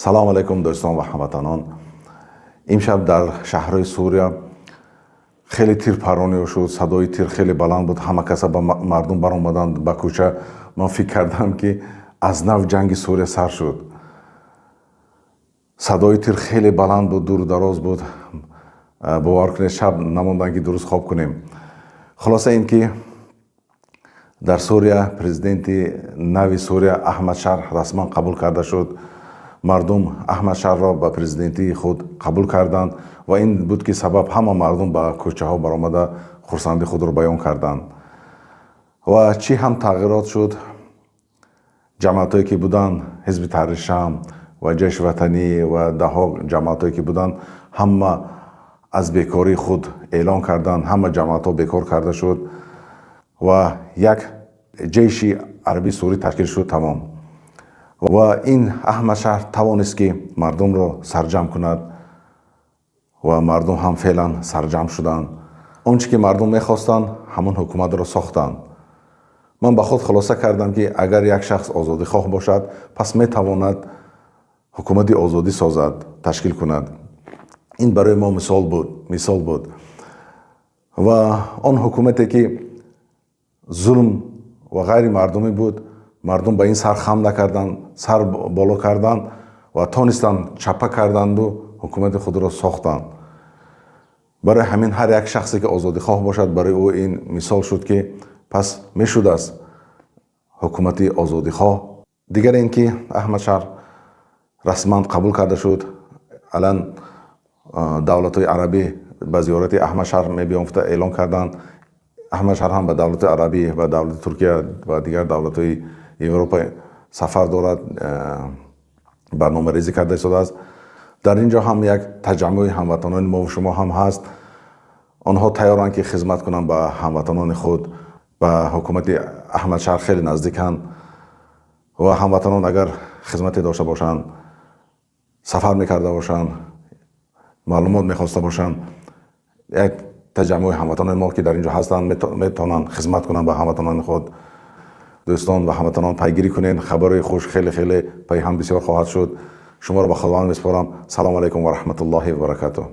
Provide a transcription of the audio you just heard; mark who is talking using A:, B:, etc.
A: салом алайкум дӯстон ва ҳамватанон. Имшаб дар шаҳрҳои Сурия хеле тирпаронӣ шуд, садои тир хеле баланд буд, ҳама каса ба мардум баромаданд ба кӯча. Ман фикр кардам ки аз нав ҷанги Сурия сар шуд. Садои тир хеле баланд буд, дур дароз буд. Бовар кунед, шаб намонданд ки дуруст хоб кунем. Хулоса ин ки дар Сурия президенти нави Сурия Аҳмад Шар расман қабул карда шуд. Мардум Аҳмад Шарро ба президентии худ қабул карданд ва ин буд ки сабаб ҳама мардум ба кӯчаҳо баромада хурсандии худро баён карданд. Ва чӣ ҳам тағйирот шуд, ҷамоатое ки буданд, ҳизби Таҳрир Шам ва ҷайши ватанӣ ва даҳо ҷамоатое ки буданд, ҳама аз бекории худ эълон карданд, ҳама ҷамоатҳо бекор карда шуд ва як ҷейши арабии сурӣ ташкил шуд тамом. ва ин Аҳмад Шар тавонист ки мардумро сарҷамъ кунад ва мардум ҳам феълан сарҷамъ шуданд. Он чӣ ки мардум мехостанд, ҳамон ҳукуматро сохтанд. ман ба худ хулоса кардам ки агар як шахс озодихоҳ бошад, пас метавонад ҳукумати озодӣ созад, ташкил кунад. ин барои мо мисол буд. ва он ҳукумате ки зулм ва ғайримардумӣ буд, мардум ба ин сар хам накарданд, сар боло карданд ва тонистанд чапа карданду ҳукумати худро сохтанд. барои ҳамин ҳар як шахсе ки озодихоҳ бошад, барои ӯ ин мисол шуд ки пас мешудааст ҳукумати озодихоҳ. дигар ин ки Аҳмад Шар расман қабул карда шуд. алан давлатҳои арабӣ ба зиёрати Аҳмад Шар мебиёфта эълон карданд. Аҳмад Шар ҳам ба давлати арабӣ ва давлати Туркия ва дигар давлатҳои Европа сафар дорад, барномарезӣ карда истодааст. дар ин ҷо ҳам як таҷаммӯи ҳамватанони мо шумо ҳам ҳаст. онҳо тайёранд ки хизмат кунанд ба ҳамватанони худ, ба ҳукумати Аҳмад Шар хеле наздиканд ва ҳамватанон агар хизмате дошта бошанд, сафар мекарда бошанд, маълумот мехоста бошанд, як таҷаммӯи ҳамватанони мо ки дар ин ҷо ҳастанд метавонанд хизмат кунанд ба ҳамватанони худ. дӯстон ва ҳамватанон пайгирӣ кунед, хабарои хуш хеле пайҳам бисёр хоҳад шуд. шуморо ба худованд миспорам. салому алайкум ва раҳматуллоҳи ва баракатуҳ.